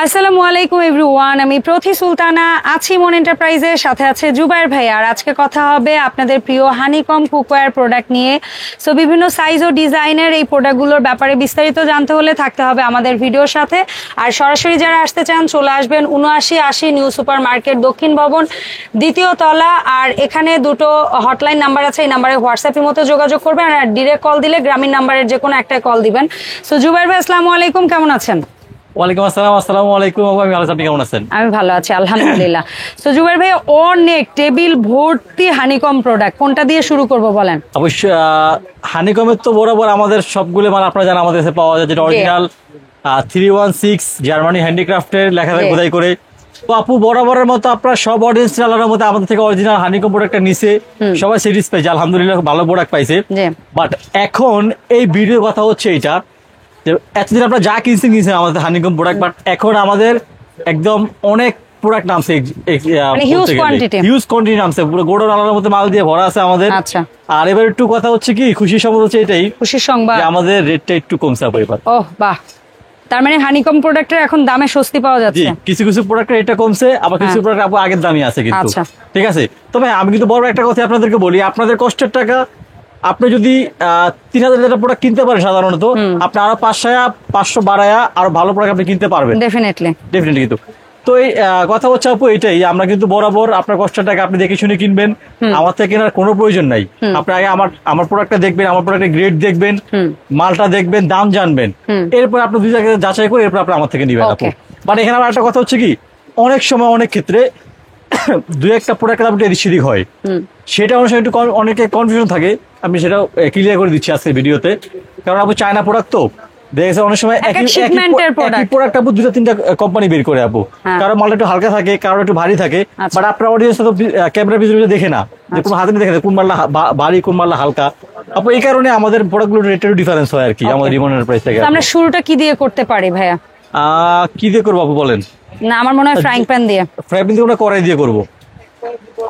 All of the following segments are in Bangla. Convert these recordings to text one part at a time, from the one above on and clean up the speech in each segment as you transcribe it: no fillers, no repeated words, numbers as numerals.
আসসালামু আলাইকুম এভরিওয়ান, আমি প্রথি সুলতানা আছি মন এন্টারপ্রাইজের সাথে আছে জুবাইর ভাই। আর আজকে কথা হবে আপনাদের প্রিয় হানিকম কুকওয়্যার প্রোডাক্ট নিয়ে। সো বিভিন্ন সাইজ ও ডিজাইনের এই প্রোডাক্টগুলোর ব্যাপারে বিস্তারিত জানতে হলে থাকতে হবে আমাদের ভিডিওর সাথে। আর সরাসরি যারা আসতে চান চলে আসবেন ৭৯৮০ নিউ সুপার মার্কেট, দক্ষিণ ভবন, দ্বিতীয় তলা। আর এখানে দুটো হটলাইন নাম্বার আছে, এই নাম্বারে হোয়াটসঅ্যাপের মতো যোগাযোগ করবেন, আর ডিরেক্ট কল দিলে গ্রামীণ নাম্বারের যে কোনো একটাই কল দিবেন। সো জুবাইর ভাই আসসালামু আলাইকুম, কেমন আছেন? ওয়ালাইকুম আসসালাম। আসসালামু আলাইকুম। আমি ভালো আছি, আপনি কেমন আছেন? আমি ভালো আছি আলহামদুলিল্লাহ। তো জুবাইর ভাই, অনেক টেবিল ভর্তি হানিকম প্রোডাক্ট, কোনটা দিয়ে শুরু করব বলেন? অবশ্যই হানিকমের তো বরাবর আমাদের সবগুলো মানে আপনারা জানেন আমাদের কাছে পাওয়া যায়, যেটা অরিজিনাল 316 জার্মানি হ্যান্ডিক্রাফটের লেখা থাকে খোদাই করে। তো আপু বরাবরের মতো আপনারা সব অডিয়েন্স চালানোর মতো আমাদের থেকে অরিজিনাল হানিকম প্রোডাক্টটা নিছে, সবাই সিরিজ পাইছে, আলহামদুলিল্লাহ ভালো প্রোডাক্ট পাইছে। বাট এখন এই ভিডিও কথা হচ্ছে এইটা, এতদিন আপনারা যা কিনছেন আমাদের হানিকম প্রোডাক্ট, বাট এখন আমাদের একদম অনেক প্রোডাক্ট নামছে, হিউজ কোয়ান্টিটি নামছে, পুরো গোডাউন আলাদার মধ্যে মাল দিয়ে ভরা আছে আমাদের। আর এবার একটু কথা হচ্ছে কি, খুশির সংবাদ হচ্ছে এটাই, খুশির সংবাদ আমাদের রেটটা একটু কমছে আপু এবার। ওহ বাহ, তার মানে হানিকম প্রোডাক্টের এখন দামে স্বস্তি পাওয়া যাচ্ছে। কিছু কিছু প্রোডাক্টের রেটটা কমছে, আবার কিছু প্রোডাক্ট আপু আগের দামই আছে কিন্তু। ঠিক আছে, তবে আমি কিন্তু বড় একটা কথা আপনাদেরকে বলি, আপনাদের কষ্টের টাকা আপনি যদি ৩,০০০ প্রোডাক্ট কিনতে পারেন সাধারণত, আপনি আরো ৫০০ বাড়ায়া আরো ভালো প্রোডাক্ট আপনি কিনতে পারবেন ডেফিনেটলি কিন্তু। তো এই কথা হচ্ছে আপু এটাই, আমরা কিন্তু বরাবর আপনার কষ্টের টাকা আপনি দেখে শুনে কিনবেন, আমার থেকে কেনার কোনো প্রয়োজন নাই। আপনি আগে আমার প্রোডাক্টটা দেখবেন, আমার প্রোডাক্টের গ্রেড দেখবেন, মালটা দেখবেন, দাম জানবেন, এরপর আপনি দুই জায়গায় যাচাই করে এরপর আপনি আমার থেকে নিবেন আপু। বাট এখানে আমার একটা কথা হচ্ছে কি, অনেক সময় অনেক ক্ষেত্রে দুই একটা প্রোডাক্টের দাম এদিক সেদিক হয়, সেটা অনুসারে একটু অনেকে কনফিউশন থাকে, আমি সেটা ক্লিয়ার করে দিচ্ছি আজকে ভিডিওতে। কারণ আপু চায়না প্রোডাক্ট তো দেখেছে অনেক সময় একই প্রোডাক্ট আপু দুটা তিনটা কোম্পানি বের করে আপু, কারো মালটা একটু হালকা থাকে, কারো একটু ভারী থাকে। বাট আপনার অডিয়েন্স তো ক্যামেরার ভিতরে দেখে না, যে কোনো হাতে দেখে কোন মালটা ভারী কোন মালটা হালকা আপু। এই কারণে আমাদের প্রোডাক্টগুলোর রেটের ডিফারেন্স হয় আর কি আমাদের রিমনের প্রাইস থেকে। আমরা শুরুটা কি দিয়ে করতে পারি ভাইয়া? কি দিয়ে করবো আপু বলেন? না, আমার মনে হয় ফ্রাইং প্যান দিয়ে। ফ্রাইং প্যান দিয়ে আমরা কড়াই দিয়ে করবো,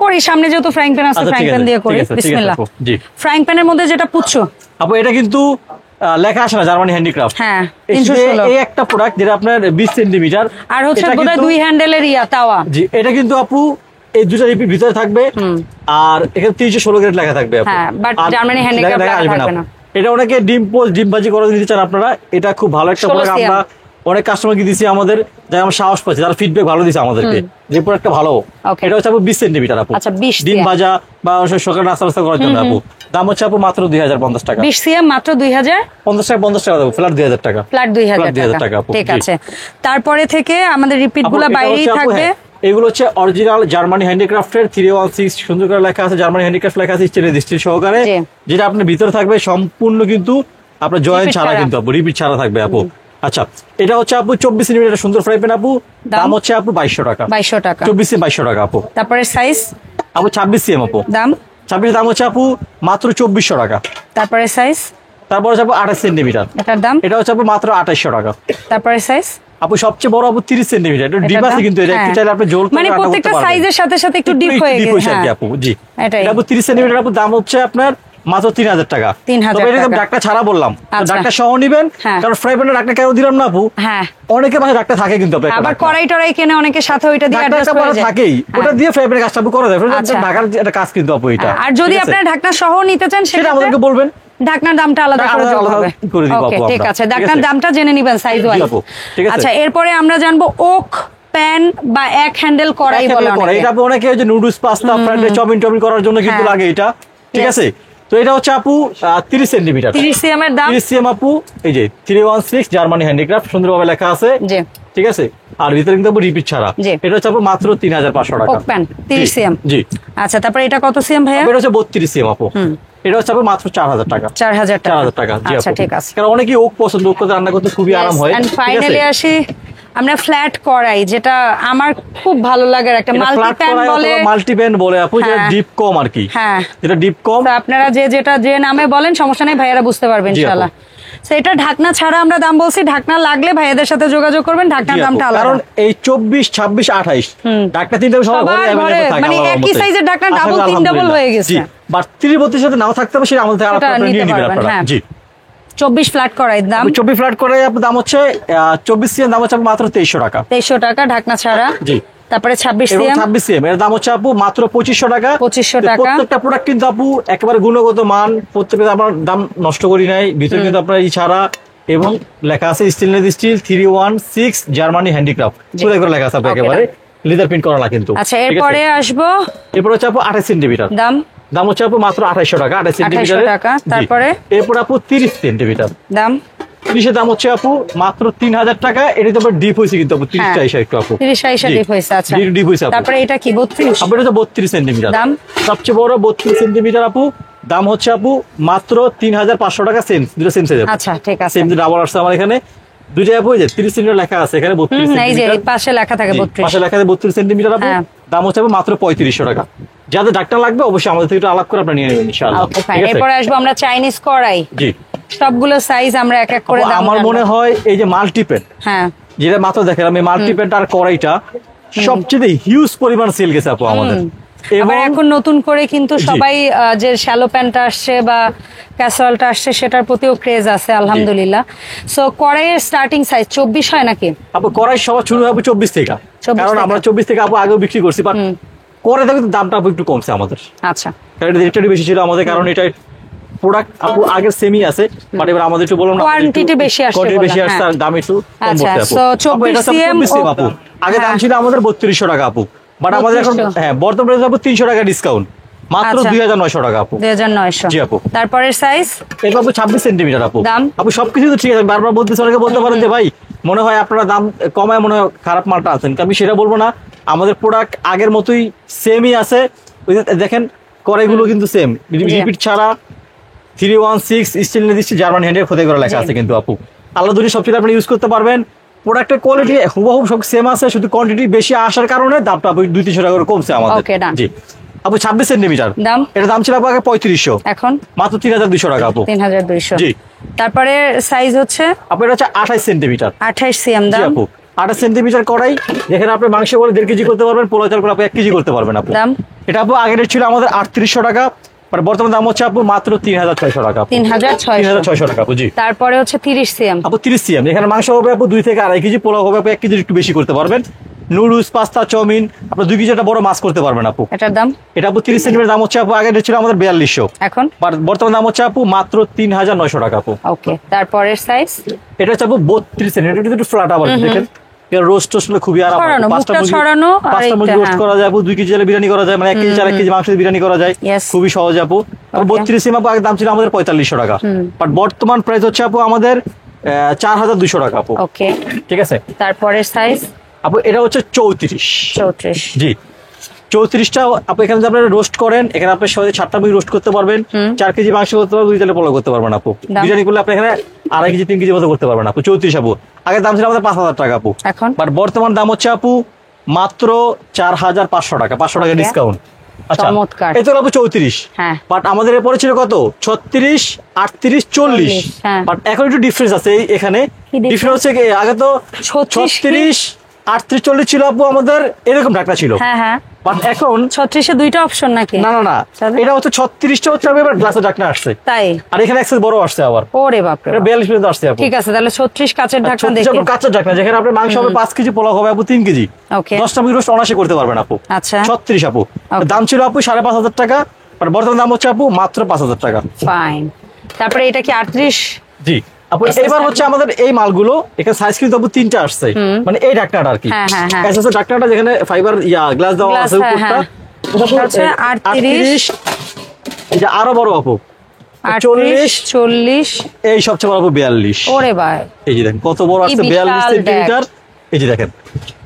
করি সামনে যেহেতু ফ্রাইং প্যান আছে, ফ্রাইং প্যান দিয়ে করি। বিসমিল্লাহ। জি, ফ্রাইং প্যানের মধ্যে যেটা পুচ্ছো আপু, এটা কিন্তু লেখা আসে না জার্মানি হ্যান্ডিক্রাফট। হ্যাঁ, এই একটা প্রোডাক্ট যেটা আপনার 20 সেন্টিমিটার, আর হচ্ছে বোধহয় 2 হ্যান্ডেলের তাওয়া। জি, এটা কিন্তু আপু এই দুটো রিপিট ভিতরে থাকবে, আর এখানে 316 গ্রেড লেখা থাকবে আপু। হ্যাঁ, বাট জার্মানি হ্যান্ডিক্রাফট লেখা থাকবে না। এটা অনেকে ডিম ভাজি করে দিতে চান আপনারা, এটা খুব ভালো একটা প্রোডাক্ট। আমরা অনেক কাস্টমারকে দিছি আমাদের, যারা আমার সাহস পাচ্ছে, যারা ফিডব্যাক ভালো দিচ্ছে আমাদেরকে, যে প্রোডাক্টটা ভালো। এটা হচ্ছে আপু 20 সেন্টিমিটার আপু। আচ্ছা, 20 ডিম ভাজা বা সকালে নাস্তা করার জন্য আপু। দাম হচ্ছে আপু মাত্র 2050 টাকা। 20 সিএম মাত্র 2050 টাকা, 50 টাকা দেবো, ফ্ল্যাট 2000 টাকা। ফ্ল্যাট 2000 টাকা, ঠিক আছে। তারপরে থেকে আমাদের রিপিট গুলো বাইরেই থাকবে। এগুলো হচ্ছে অরিজিনাল জার্মানি হ্যান্ডিক্রাফটের 316 সুন্দর করে লেখা আছে, জার্মানি হ্যান্ডিক্রাফট লেখা আছে স্টিলের দৃষ্টি সহকারে, যেটা আপনার ভিতরে থাকবে সম্পূর্ণ কিন্তু আপনার জয়েন্ট ছাড়া, কিন্তু আপু রিপিট ছাড়া থাকবে আপু। আচ্ছা, এটা হচ্ছে আপু 24 সেন্টিমিটার সুন্দর ফ্রাই প্যান আপু, দাম হচ্ছে আপু 2200 টাকা। 24 সিএম 2200 টাকা আপু। তারপরে সাইজ আপু 26 সিএম আপু, দাম 26, দাম হচ্ছে আপু মাত্র 2400 টাকা। তারপরে সাইজ, তারপর হচ্ছে আপু 28 সেন্টিমিটার, এটার দাম এটা হচ্ছে আপু মাত্র 2800 টাকা। তারপরে সাইজ আপু সবচেয়ে বড় আপু 30 সেন্টিমিটার, এটা ডিপ আছে কিন্তু, এটা একটু চাইলে আপনি জোল করে মানে প্রত্যেকটা সাইজের সাথে সাথে একটু ডিপ হয়ে গেছে আপু। জি, এটা আপু 30 সেন্টিমিটার আপু, দাম হচ্ছে আপনার মাত্র 3000 টাকা। তবে এটা ডাক্তার ছাড়া বললাম, ডাক্তার সহ নিবেন, কারণ ফ্রাই প্যানের ডাক্তার কেন দিলাম না আপু, অনেকে পাশে ডাক্তার থাকে কিন্তু আবার কড়াই টড়াই কেনে অনেকের সাথে ওইটা দিয়ে অ্যাডজাস্ট করে যায়, থাকেই ওটা দিয়ে ফ্রাই প্যানের কাজটা আপু করা যায়। ঢাকার একটা কাজ কিন্তু আপু এটা। আর যদি আপনারা ঢাকনা সহ নিতে চান সেটা আমাদেরকে বলবেন, ঢাকনার দামটা আলাদা করে দেওয়া হবে। ওকে, ঠিক আছে, ঢাকনার দামটা জেনে নেবেন সাইজ ওয়াইজ। আচ্ছা, এরপরে আমরা জানবো ওক প্যান বা এক হ্যান্ডেল কড়াই বলে অনেকে। এটা আপু অনেকে যে noodles pasta fried rice chowmein করার জন্য কিন্তু লাগে এটা, ঠিক আছে। তো এটা হচ্ছে আপু 30 সেন্টিমিটার, 30 সিএম এর দাম, 30 সিএম আপু। এই যে 316 জার্মানি হ্যান্ডিক্রাফট সুন্দরভাবে লেখা আছে, ঠিক আছে। আর ভিতরে কিন্তু আপু রিপিট ছাড়া, এটা হচ্ছে আপু মাত্র 3500 টাকা। Okay pan 30 CM. জি, আচ্ছা, তারপরে এটা কত সিএম ভাইয়া? এটা হচ্ছে 32 সিএম আপু, এটা হচ্ছে আপু মাত্র 4000 টাকা। 4000 টাকা। জি আচ্ছা, আপু, ঠিক আছে। কারণ অনেকেই ওক পছন্দ, ওক করে রান্না করতে খুবই আরাম হয়। এন্ড ফাইনালি আসি আমরা ফ্ল্যাট কড়াই, যেটা আমার খুব ভালো লাগে, একটা মাল্টি প্যান বলে আপু, যেটা ডিপ কম আর কি। হ্যাঁ, যেটা ডিপ কম। আপনারা যে নামে বলেন সমস্যা নেই, ভাইয়ারা বুঝতে পারবেন ইনশাআল্লাহ। সেটা ঢাকনা ছাড়া আমরা দাম বলছি, ঢাকনা লাগলে ভাইয়াদের সাথে যোগাযোগ করবেন, ঢাকনার দামটা আলাদা। কারণ এই 24, 26, 28 ঢাকনা তিনটা সবার ঘরে अवेलेबल থাকে, মানে একই সাইজের ঢাকনা ডাবল তিন ডাবল হয়ে গেছে। জি, বাট 30-32 সাথে নাও থাকতে পারে, সেটা আমাদের আলাদা করে নিয়ে নেবেন আপনারা। জি, 24 ফ্ল্যাট করাই দাম, 24 ফ্ল্যাট করে আপনার দাম হচ্ছে 24 সিএম দাম হচ্ছে মাত্র 2300 টাকা। 2300 টাকা ঢাকনা ছাড়া। জি। তারপরে 26 এবং সিএম, 26 সিএম এর দাম হচ্ছে আপু মাত্র 2500 টাকা। 2500 টাকা। প্রত্যেকটা প্রোডাক্ট কিন্তু আপু একেবারে গুণগত মান, প্রত্যেকটা আপনার দাম নষ্ট করি নাই। ভিতরে কিন্তু আপনার এই ছাড়া এবং লেখা আছে স্টেনলেস স্টিল 316 জার্মানি হ্যান্ডিক্রাফট, পুরো করে লেখা আছে আপু, একেবারে লেদার প্রিন্ট করা না কিন্তু। আচ্ছা, এরপরে আসবো, এরপর হচ্ছে আপু 28 সেন্টিমিটার দাম দাম হচ্ছে আপু মাত্র 2800 টাকা। 28 সেন্টিমিটার টাকা। তারপরে এরপর আপু 30 সেন্টিমিটার দাম, 30 এর দাম হচ্ছে আপু মাত্র 3000 টাকা। এটা তো আবার ডিপ হইছে কিন্তু আপু 30 টা এসে একটু আপু 30 ডিপ হইছে। আচ্ছা, ডিপ হইছে আপু। তারপরে এটা কি 32? আপু এটা 32 সেন্টিমিটার দাম সবচেয়ে বড় 32 সেন্টিমিটার আপু, দাম হচ্ছে আপু মাত্র 3500 টাকা। সেম দুটো সেম সাইজ। আচ্ছা, ঠিক আছে। সেম ডাবল আসছে আমার এখানে দুইটা আপু, এই যে 30 সেন্টিমিটার লেখা আছে এখানে 32 এই যে সেন্টিমিটার পাশে লেখা থাকে 32, পাশে লেখা আছে 32 সেন্টিমিটার আপু। হ্যাঁ। দাম হচ্ছে আপু মাত্র 3500 টাকা। যাদের ডাক্তার লাগবে অবশ্যই আমাদের থেকে একটু আলাপ করে আপনারা নিয়ে নেবেন ইনশাআল্লাহ। ওকে, ফাইন। এরপরে আসবো আমরা চাইনিজ কড়াই। জি। সবগুলো সাইজ আমরা এক এক করে আপু, দাম আমার জানবো। মনে হয় এই যে মাল্টিপ্যান, হ্যাঁ, যেটা মাত্র দেখলাম এই মাল্টিপ্যান আর কড়াইটা সবচেয়ে হিউজ পরিমাণ সেল গেছে আপু আমাদের। এবার এখন নতুন করে কিন্তু জি। সবাই যে শ্যালো প্যানটা আসছে বা ক্যাসরলটা আসছে সেটার প্রতিও ক্রেজ আছে আলহামদুলিল্লাহ। সো কড়াইয়ের স্টার্টিং সাইজ 24 হয় নাকি? আপু কড়াই সবার শুরু হবে 24 থেকে, 24 কারণ থেকে। আমরা 24 থেকে আপু আগেও বিক্রি করছি, বাট কড়াই কিন্তু দামটা আপু একটু কমছে আমাদের। আচ্ছা, কারণ এটা রেটটা বেশি ছিল আমাদের, কারণ এটা প্রোডাক্ট আপু আগের সেমি আছে, বাট এবার আমাদের একটু বললাম না কোয়ান্টিটি বেশি আসছে, কোয়ান্টিটি বেশি বললাম, আসছে আর দাম একটু কম আচ্ছা, পড়ছে আপু। so আপু, এটা 24 হচ্ছে CM 24 আপু, আগে দাম হ্যাঁ। ছিল আমাদের 3200 টাকা আপু, বাট আমাদের এখন 3200 হ্যাঁ বর্তমানে আপু 300 টাকা ডিসকাউন্ট, মাত্র আচ্ছা। 2900 টাকা আপু। 2900। জি আপু। তারপরের সাইজ এটা আপু 26 সেন্টিমিটার আপু। দাম? আপু সবকিছু তো ঠিক আছে, বারবার বলতেছে, অনেকে বলতে পারেন যে ভাই মনে হয় আপনারা দাম কমায় মনে হয় খারাপ মালটা আছেন, আমি সেটা বলবো না। আমাদের প্রোডাক্ট আগের মতোই সেমই আছে। ওই যে দেখেন কড়াইগুলো কিন্তু সেম, রিপিট ছাড়া 316 স্টেনলেস স্টিল জার্মান হ্যান্ডের খোদাই করা লেখা আছে কিন্তু আপু। আলাদা দুটি সবচেয়ে আপনি ইউজ করতে পারবেন। প্রোডাক্টের কোয়ালিটি হুবহু সব সেম আছে, শুধু কোয়ান্টিটি বেশি আসার কারণে দামটা আপু 200-300 টাকা করে কমছে আমাদের। Okay, done. জি আপু 26 সেন্টিমিটার দাম? এটা দাম ছিল আপু আগে 3500, এখন মাত্র 3200 টাকা আপু। 3200। জি। তারপরে সাইজ হচ্ছে আপু এটা হচ্ছে 28 সেন্টিমিটার। 28 সিএম। জি দাম আপু 28 সেন্টিমিটার কড়াই, যেখানে আপনি মাংস করে 1.5 কেজি করতে পারবেন, পোলা চাল করে আপনি 1 কেজি করতে পারবেন আপু। দাম? এটা আপু আগের রেট ছিল আমাদের 3800 টাকা, আর বর্তমান দাম হচ্ছে আপু মাত্র 3600 টাকা আপু। 3600। 3600 টাকা আপু। জি তারপরে হচ্ছে 30 সিএম। আপু 30 সিএম, এখানে মাংস হবে আপু 2 থেকে 2.5 কেজি, পোলাও হবে আপু 1 কেজি একটু বেশি করতে পারবেন। নুডলস, পাস্তা, চাউমিন আপনি 2 কেজি একটা বড় মাছ করতে পারবেন আপু। এটার দাম? এটা আপু 30 সেন্টিমিটার দাম হচ্ছে আপু আগের রেট ছিল আমাদের 4200, এখন বর্তমান দাম হচ্ছে আপু মাত্র 3900 টাকা আপু। ওকে। তারপরের সাইজ এটা হচ্ছে আপু 32 সেন্টিমিটার, এটা একটু ফ্ল্যাট আবার দেখেন, এর রোস্ট হলে খুবই আরাম। ছড়ানো, মুখটা ছড়ানো, আর পাঁচটা মুরগি এইটা, রোস্ট করা যায় আপু, 2 কেজি চালে বিরিয়ানি করা যায়, মানে 1 কেজি 4 কেজি মাংস দিয়ে বিরিয়ানি করা যায়, Yes. খুবই সহজ আপু। আর 32 সিম আপু আগের দাম ছিল আমাদের 4500 টাকা, বাট বর্তমান প্রাইস হচ্ছে আপু আমাদের 4200 টাকা আপু। ওকে। ঠিক আছে। তারপরের সাইজ আপু এটা হচ্ছে 34। 34। জি 34টা আপু, এখানে যদি আপনারা রোস্ট করেন, এখানে আপনি সহজে 7টা মুরগি রোস্ট করতে পারবেন, 4 কেজি মাংস করতে পারবেন, 2 চালে পোলাও করতে পারবেন আপু। দাম? বিরিয়ানি করলে আপনি এখানে 2.5 কেজি 3 কেজি মতো করতে পারবেন আপু। 34 আপু আগের দাম ছিল আমাদের 5000 টাকা আপু, এখন বাট বর্তমান দাম হচ্ছে আপু মাত্র 4500 টাকা, 500 টাকা Okay. ডিসকাউন্ট। আচ্ছা চমৎকার। এই তো আপু 34, হ্যাঁ। বাট আমাদের এরপরে ছিল কত 36, 38, 40, হ্যাঁ। বাট এখন একটু ডিফারেন্স আছে এখানে। কি difference? ডিফারেন্স হচ্ছে কি, আগে তো 36 36, 38, 40 ছিল আপু আমাদের, এরকম ঢাকনা ছিল, হ্যাঁ হ্যাঁ। বাট এখন 36 এ দুইটা অপশন নাকি? না না না, তাহলে? এটা হচ্ছে 36টা হচ্ছে এবার গ্লাসের ঢাকনা আসছে, তাই? আর এখানে অ্যাক্সেস বড় আসছে আবার, ওরে বাপ রে এটা বাপ। 42 পর্যন্ত আসছে আপু। ঠিক আছে, তাহলে 36 কাচের ঢাকনা 36 দেখি। আপু কাঁচের ঢাকনা, যেখানে আপনার মাংস হবে 5 কেজি, পোলাও হবে আপু 3 কেজি, Okay. 10টা মুরগি রোস্ট অনায়াসে করতে পারবেন আপু। আচ্ছা। 36 আপু Okay. দাম ছিল আপু 5500 টাকা, আর বর্তমান দাম হচ্ছে আপু মাত্র 5000 টাকা। ফাইন। তারপরে এটা কি 38? জি আপু SS এবার হচ্ছে আমাদের এই মালগুলো, এখানে সাইজ কিন্তু আপু 3টা আসছে, মানে এই ঢাকনাটা আর কি, হ্যাঁ, হ্যাঁ, হ্যাঁ। এসএস এর ঢাকনাটা যেখানে ফাইবার গ্লাস দেওয়া Glass, আছে হ্যাঁ, উপরটা, হ্যাঁ। এটা হচ্ছে 38, এটা আরো বড় আপু 38, 40। এই সবচেয়ে বড় আপু 42। ওরে ভাই, এই যে দেখেন কত বড় আছে, কি বিশাল 42 সেন্টিমিটার। এই যে দেখেন,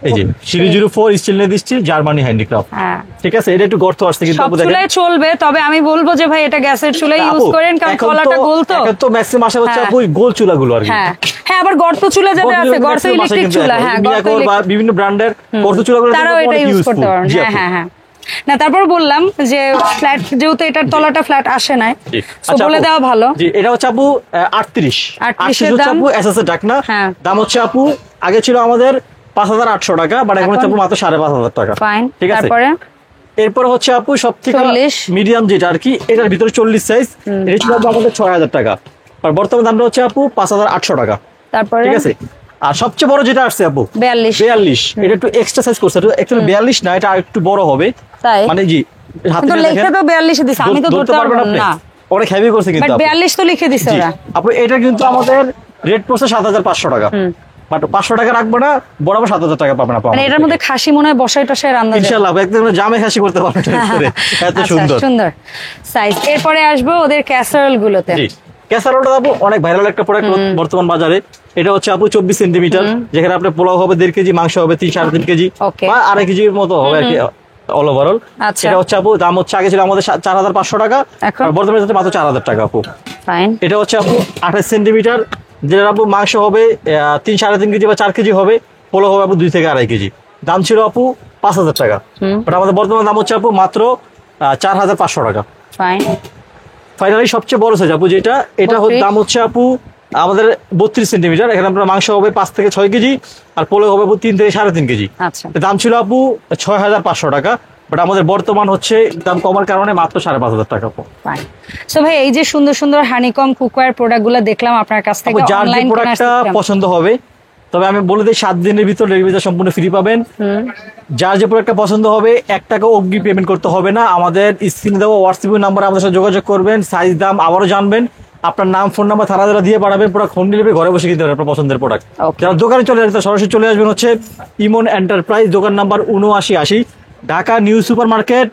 এই যে 304 স্টেনলেস স্টিল জার্মানি হ্যান্ডিক্রাফট। হ্যাঁ। ঠিক আছে, এটা একটু গর্ত আসছে কিন্তু সব আপু দেখেন। চুলায় চলবে, তবে আমি বলবো যে ভাই এটা গ্যাসের চুলায় ইউজ আপু, করেন, কারণ এখন কলাটা গোল তো। এখন তো ম্যাক্সিমাম আশা হচ্ছে হ্যাঁ। আপু ওই গোল চুলাগুলো আর কি। হ্যাঁ হ্যাঁ, আবার গর্ত চুলা যাদের আছে, গর্ত ইলেকট্রিক চুলা, হ্যাঁ গর্ত মিয়াকোর বা electric- বিভিন্ন ব্র্যান্ডের গর্ত চুলাগুলো তারাও এটা ইউজ করতে পারবেন। হ্যাঁ হ্যাঁ হ্যাঁ। না তারপর বললাম যে ফ্ল্যাট, যেহেতু এটার তলাটা ফ্ল্যাট আসে নাই, তো বলে দেওয়া ভালো। জি এটা হচ্ছে আপু 38 38 হচ্ছে দাম? আপু এসএস এর ঢাকনা। হ্যাঁ। দাম হচ্ছে আপু আগে ছিল আমাদের 5800 টাকা, বাট এখন হচ্ছে আপু মাত্র 5500 টাকা। ফাইন। ঠিক আছে। তারপরে এরপর হচ্ছে আপু সব থেকে 40 মিডিয়াম যেটা আর কি, এটার ভিতরে 40 সাইজ, এটা ছিল আপু আমাদের 6000 টাকা, আর বর্তমান দামটা হচ্ছে আপু 5800 টাকা। তারপরে ঠিক আছে, আর সবচেয়ে বড় যেটা আসছে আপু 42, এটা একটু এক্সট্রা সাইজ করছে, একটু 42 না, এটা একটু বড় হবে। তাই মানে জি হাতে কিন্তু নিয়ে লেখা দেখেন, তো 42 দিছে, আমি তো ধরতে পারবো না। অনেক হেভি করছে বাট কিন্তু আপু। 42 তো লিখে দিছে জি, ওরা। আপু এটা কিন্তু আমাদের রেট পড়ছে 7500 টাকা, বাট 500 টাকা রাখবো না, বরাবর 7000 টাকা পাবেন আপু। মানে এটার মধ্যে খাসি মনে হয় বসাই টসাই রান্না যায় ইনশাআল্লাহ একদম জামে খাসি করতে পারবেন এত আচ্ছা, সুন্দর সুন্দর সাইজ। এরপরে আসবো ওদের ক্যাসারোল গুলোতে। জি, ক্যাসারোলটা আপু অনেক ভাইরাল একটা প্রোডাক্ট বর্তমান বাজারে। এটা হচ্ছে আপু 24 সেন্টিমিটার, যেখানে আপনার পোলাও হবে 1.5 কেজি, মাংস হবে 3-3.5 কেজি Okay. বা 2.5 কেজির মতো হবে আর কি অল ওভারঅল। আচ্ছা। এটা হচ্ছে আপু দাম হচ্ছে আগে ছিল আমাদের 4500 টাকা, এখন? আর বর্তমানে হচ্ছে মাত্র 4000 টাকা আপু। ফাইন। এটা হচ্ছে আপু 28 সেন্টিমিটার, যেটা আপু মাংস হবে 3-3.5 কেজি বা 4 কেজি হবে, পোলাও হবে আপু 2 থেকে 2.5 কেজি। দাম ছিল আপু 5000 টাকা, বাট আমাদের বর্তমান দাম হচ্ছে আপু মাত্র 4500 টাকা। ফাইন। ফাইনালি সবচেয়ে বড় সাইজ আপু যেটা, এটা 32 দাম হচ্ছে আপু আমাদের 32 সেন্টিমিটার, এখানে আপনার মাংস হবে 5 থেকে 6 কেজি, আর পোলাও হবে আপু 3 থেকে 3.5 কেজি। আচ্ছা। দাম ছিল আপু 6500 টাকা, বাট আমাদের বর্তমান হচ্ছে দাম কমার কারণে মাত্র 5500 টাকা আপু। ফাইন। সো ভাই এই যে সুন্দর সুন্দর হানিকম কুকওয়্যার প্রোডাক্টগুলো দেখলাম আপনার কাছ থেকে, যার যে অনলাইন প্রোডাক্টটা পছন্দ হবে, তবে আমি বলে দিই 7 দিনের ভিতর ডেলিভারি সম্পূর্ণ ফ্রি পাবেন। যার যে প্রোডাক্টটা পছন্দ হবে 1 টাকা অগ্রিম পেমেন্ট করতে হবে না, আমাদের স্ক্রিনে দেওয়া হোয়াটসঅ্যাপ নাম্বারে আমাদের সাথে যোগাযোগ করবেন, সাইজ দাম আবারও জানবেন, আপনার নাম ফোন নাম্বার থানা দিয়ে পাঠাবেন, প্রোডাক্ট হোম ডেলিভারি ঘরে বসে কিনতে পারবেন আপনার পছন্দের প্রোডাক্ট। Okay. যারা দোকানে চলে আসবেন সরাসরি চলে আসবেন হচ্ছে ইমন এন্টারপ্রাইজ, দোকান number 7980, Dhaka new super market,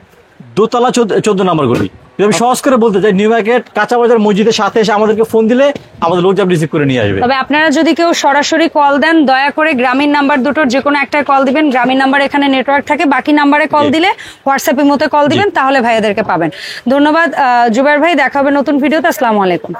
দোতলা 14 নম্বর গলি। যদি আমি সহজ করে বলতে চাই, নিউ মার্কেট কাঁচা বাজার মসজিদের সাথে এসে আমাদেরকে ফোন দিলে আমাদের লোক রিসিভ করে নিয়ে আসবে। তবে আপনারা যদি কেউ সরাসরি কল দেন, দয়া করে গ্রামীণ নাম্বার দুটোর যে কোনো একটা কল দিবেন। গ্রামীণ নাম্বার এখানে নেটওয়ার্ক থাকে, বাকি নাম্বারে কল দিলে হোয়াটসঅ্যাপের মতো কল দিবেন, তাহলে ভাইয়াদেরকে পাবেন। ধন্যবাদ জুবাইর ভাই, দেখা হবে নতুন ভিডিওতে। আসসালামু আলাইকুম।